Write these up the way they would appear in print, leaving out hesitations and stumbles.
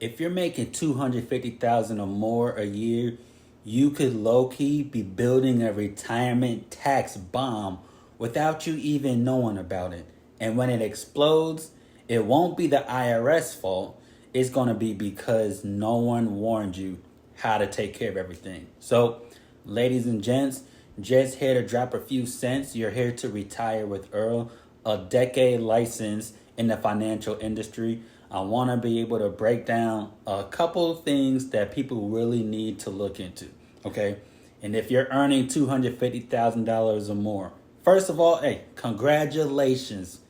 if you're making 250,000 or more a year, you could low key be building a retirement tax bomb without you even knowing about it. And when it explodes, it won't be the IRS fault. It's going to be because no one warned you how to take care of everything. So, ladies and gents, just here to drop a few cents. You're here to retire with Earl, a decade license in the financial industry. I want to be able to break down a couple of things that people really need to look into, okay? And if you're earning $250,000 or more, first of all, hey, congratulations.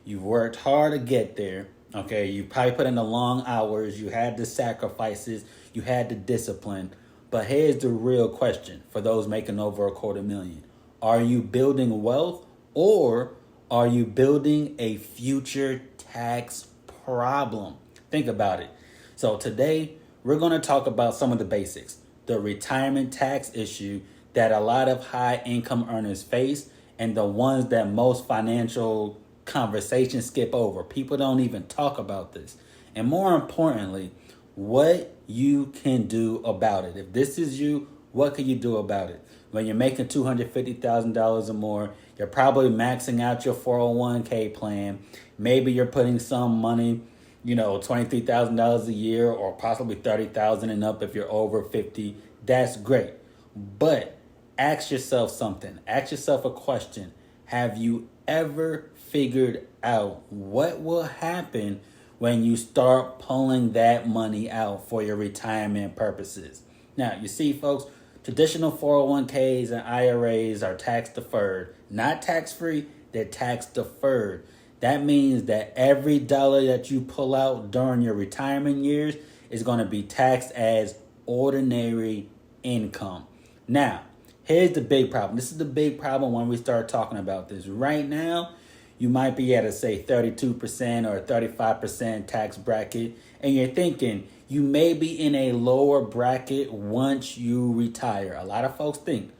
You've worked hard to get there, okay? You probably put in the long hours, you had the sacrifices, you had the discipline. But here's the real question for those making over $250,000. Are you building wealth, or are you building a future tax problem? Think about it. So today we're going to talk about some of the basics, the retirement tax issue that a lot of high income earners face, and the ones that most financial conversations skip over. People don't even talk about this. And more importantly, what you can do about it. If this is you, what can you do about it? When you're making $250,000 or more, you're probably maxing out your 401k plan. Maybe you're putting some money, $23,000 a year, or possibly $30,000 and up if you're over 50. That's great. But ask yourself something. Ask yourself a question. Have you ever figured out what will happen when you start pulling that money out for your retirement purposes? Now, you see, folks, traditional 401ks and IRAs are tax deferred, not tax free, they're tax deferred. That means that every dollar that you pull out during your retirement years is going to be taxed as ordinary income. Now, here's the big problem. This is the big problem when we start talking about this. Right now, you might be at a, say, 32% or 35% tax bracket, and you're thinking you may be in a lower bracket once you retire. A lot of folks think,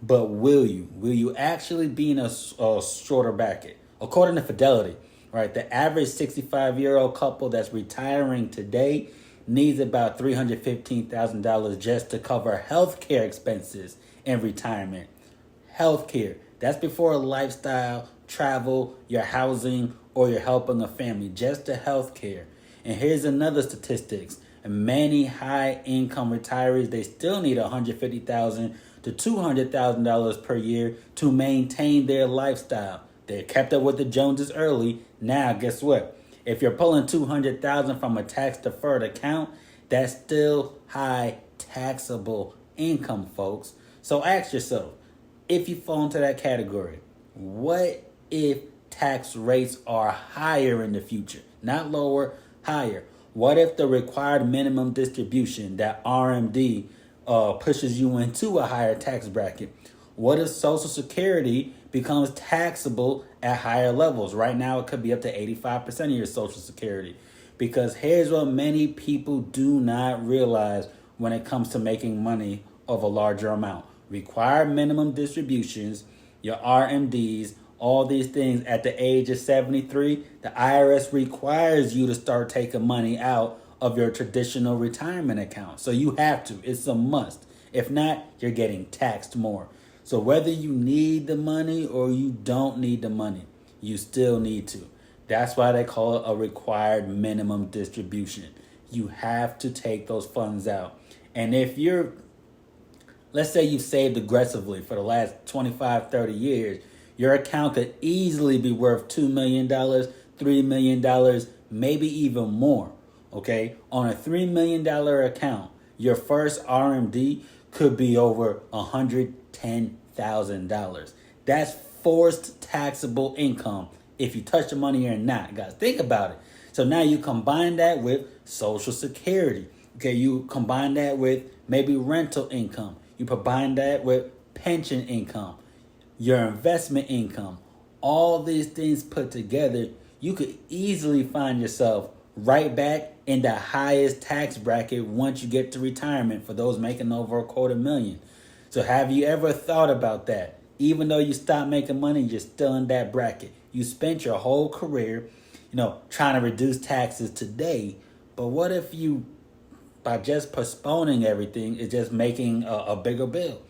but will you? Will you actually be in a shorter bracket? According to Fidelity, right, the average 65-year-old couple that's retiring today needs about $315,000 just to cover healthcare expenses in retirement. Healthcare, that's before lifestyle, travel, your housing, or you're helping a family, just the healthcare. And here's another statistics. Many high-income retirees, they still need $150,000 to $200,000 per year to maintain their lifestyle. They kept up with the Joneses early. Now, guess what? If you're pulling $200,000 from a tax-deferred account, that's still high taxable income, folks. So ask yourself, if you fall into that category, what if tax rates are higher in the future? Not lower, higher. What if the required minimum distribution, that RMD, pushes you into a higher tax bracket? What if Social Security becomes taxable at higher levels? Right now, it could be up to 85% of your Social Security. Because here's what many people do not realize when it comes to making money of a larger amount. Required minimum distributions, your RMDs, all these things at the age of 73, the IRS requires you to start taking money out of your traditional retirement account. So you have to. It's a must. If not, you're getting taxed more. So whether you need the money or you don't need the money, you still need to. That's why they call it a required minimum distribution. You have to take those funds out. And if let's say you've saved aggressively for the last 25, 30 years, your account could easily be worth $2 million, $3 million, maybe even more, okay? On a $3 million account, your first RMD could be over $110,000. That's forced taxable income if you touch the money or not. Guys, think about it. So now you combine that with Social Security. Okay, you combine that with maybe rental income. You combine that with pension income, your investment income. All these things put together, you could easily find yourself right back in the highest tax bracket once you get to retirement for those making over $250,000. So have you ever thought about that? Even though you stopped making money, you're still in that bracket. You spent your whole career, trying to reduce taxes today, But what if you, by just postponing everything, is just making a bigger bill?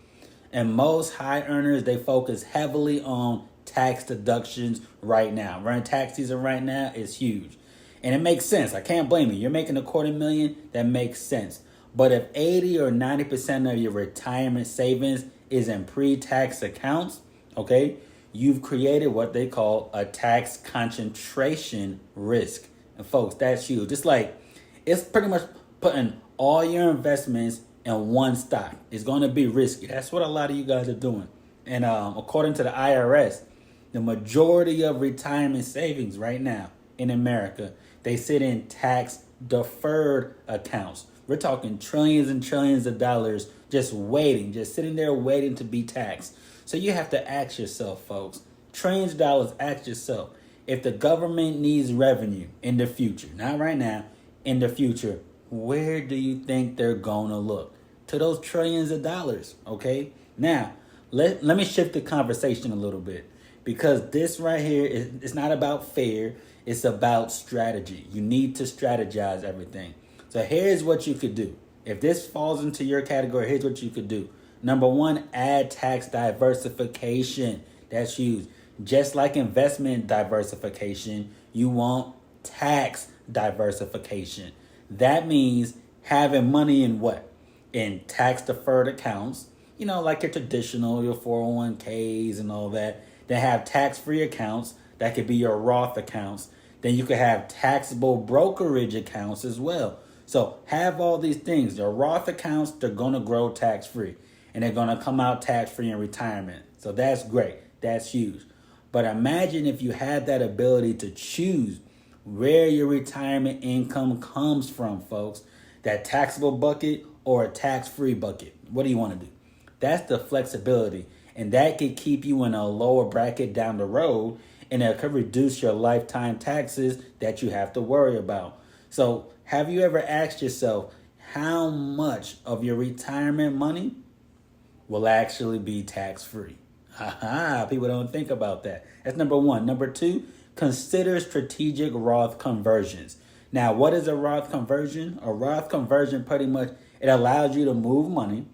And most high earners, they focus heavily on tax deductions right now. Running tax season right now is huge. And it makes sense. I can't blame you. You're making $250,000, that makes sense. But if 80 or 90% of your retirement savings is in pre-tax accounts, okay, you've created what they call a tax concentration risk. And folks, that's huge. It's pretty much putting all your investments in one stock. It's going to be risky. That's what a lot of you guys are doing. And according to the IRS, the majority of retirement savings right now in America, they sit in tax deferred accounts. We're talking trillions and trillions of dollars just waiting, just sitting there waiting to be taxed. So you have to ask yourself, folks, trillions of dollars, ask yourself, if the government needs revenue in the future, not right now, in the future, where do you think they're going to look? To those trillions of dollars, okay? Now, let me shift the conversation a little bit, because this right here it's not about fear, it's about strategy. You need to strategize everything. So here's what you could do. If this falls into your category, here's what you could do. Number one, add tax diversification. That's huge. Just like investment diversification, you want tax diversification. That means having money in what? In tax deferred accounts, like your traditional, your 401ks and all that. Then have tax-free accounts. That could be your Roth accounts. Then you could have taxable brokerage accounts as well. So have all these things. Your Roth accounts, they're going to grow tax-free. And they're going to come out tax-free in retirement. So that's great. That's huge. But imagine if you had that ability to choose where your retirement income comes from, folks. That taxable bucket or a tax-free bucket. What do you want to do? That's the flexibility. And that could keep you in a lower bracket down the road. And it could reduce your lifetime taxes that you have to worry about. So have you ever asked yourself how much of your retirement money will actually be tax-free? People don't think about that. That's number one. Number two, consider strategic Roth conversions. Now, what is a Roth conversion? A Roth conversion pretty much, it allows you to move money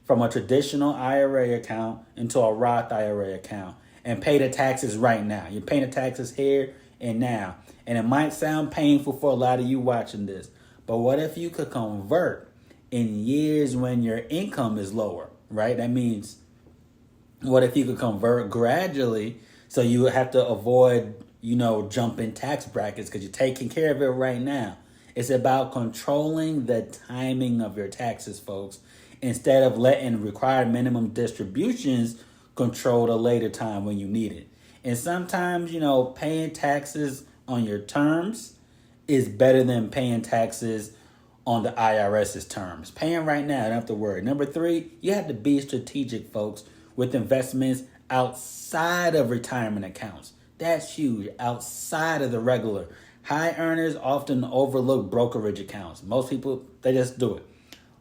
from a traditional IRA account into a Roth IRA account and pay the taxes right now. You're paying the taxes here and now. And it might sound painful for a lot of you watching this, but what if you could convert in years when your income is lower, right? That means, what if you could convert gradually so you would have to avoid, jumping tax brackets because you're taking care of it right now? It's about controlling the timing of your taxes, folks, instead of letting required minimum distributions control the later time when you need it. And sometimes, paying taxes on your terms is better than paying taxes on the IRS's terms. Paying right now, don't have to worry. Number three, you have to be strategic, folks, with investments outside of retirement accounts. That's huge. Outside of the regular. High earners often overlook brokerage accounts. Most people, they just do it.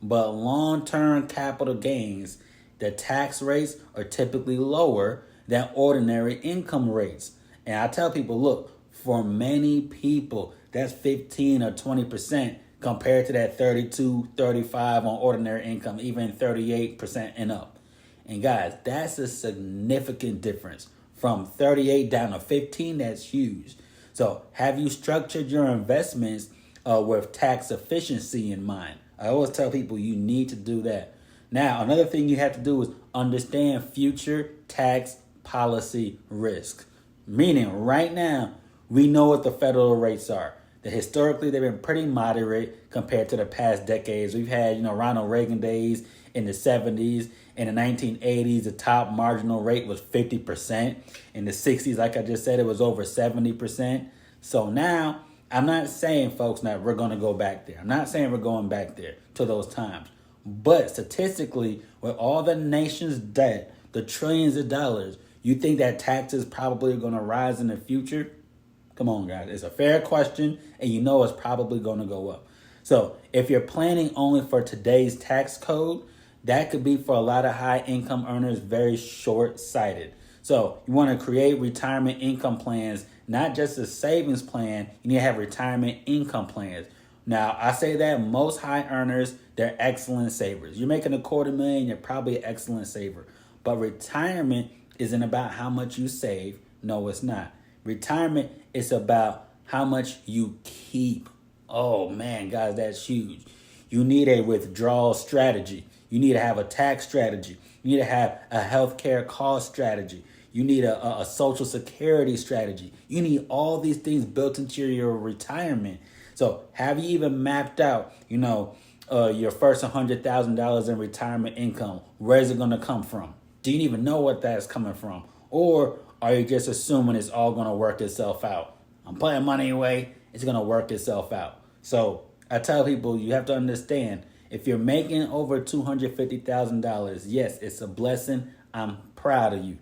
But long-term capital gains, the tax rates are typically lower than ordinary income rates. And I tell people, look, for many people, that's 15 or 20% compared to that 32, 35 on ordinary income, even 38% and up. And guys, that's a significant difference. From 38 down to 15, that's huge. So have you structured your investments with tax efficiency in mind? I always tell people you need to do that. Now, another thing you have to do is understand future tax policy risk. Meaning, right now, we know what the federal rates are. That historically, they've been pretty moderate compared to the past decades. We've had, Ronald Reagan days in the 70s. In the 1980s, the top marginal rate was 50%. In the 60s, like I just said, it was over 70%. So now, I'm not saying, folks, that we're going to go back there. I'm not saying we're going back there to those times. But statistically, with all the nation's debt, the trillions of dollars, you think that taxes probably are going to rise in the future? Come on, guys. It's a fair question, and it's probably going to go up. So if you're planning only for today's tax code, that could be for a lot of high income earners very short-sighted. So you want to create retirement income plans, not just a savings plan. You need to have retirement income plans Now, I say that most high earners, they're excellent savers. You're making $250,000, you're probably an excellent saver. But retirement isn't about how much you save. No, it's not. Retirement is about how much you keep. Oh man, guys, that's huge. You need a withdrawal strategy. You need to have a tax strategy. You need to have a healthcare cost strategy. You need a social security strategy. You need all these things built into your retirement. So have you even mapped out, your first $100,000 in retirement income? Where is it going to come from? Do you even know what that's coming from? Or are you just assuming it's all going to work itself out? I'm putting money away. It's going to work itself out. So I tell people, you have to understand, if you're making over $250,000, yes, it's a blessing. I'm proud of you.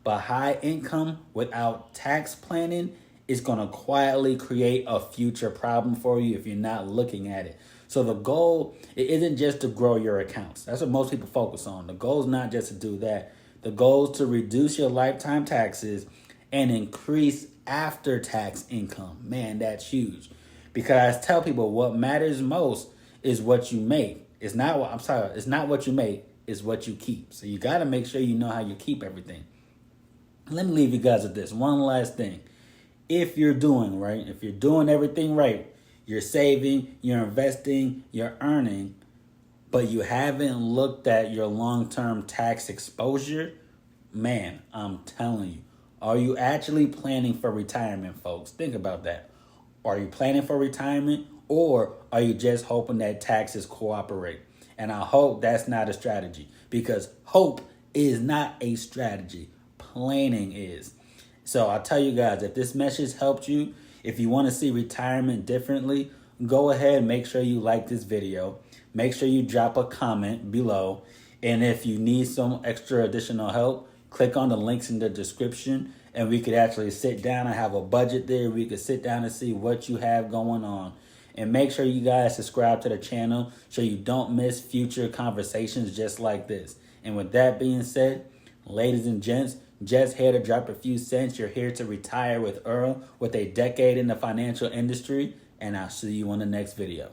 But high income without tax planning is going to quietly create a future problem for you if you're not looking at it. So the goal, it isn't just to grow your accounts. That's what most people focus on. The goal is not just to do that. The goal is to reduce your lifetime taxes and increase after-tax income. Man, that's huge. Because I tell people, what matters most is what you make. It's not what you make, it's what you keep. So you got to make sure you know how you keep everything. Let me leave you guys with this. One last thing. If you're doing everything right, you're saving, you're investing, you're earning, but you haven't looked at your long-term tax exposure, man, I'm telling you, are you actually planning for retirement, folks? Think about that. Are you planning for retirement, or are you just hoping that taxes cooperate? And I hope that's not a strategy, because hope is not a strategy. Planning is. So I'll tell you guys, if this message helped you, if you want to see retirement differently, go ahead and make sure you like this video. Make sure you drop a comment below. And if you need some extra additional help, click on the links in the description and we could actually sit down and have a budget there. We could sit down and see what you have going on. And make sure you guys subscribe to the channel so you don't miss future conversations just like this. And with that being said, ladies and gents, just here to drop a few cents. You're here to retire with Earl with a decade in the financial industry, and I'll see you on the next video.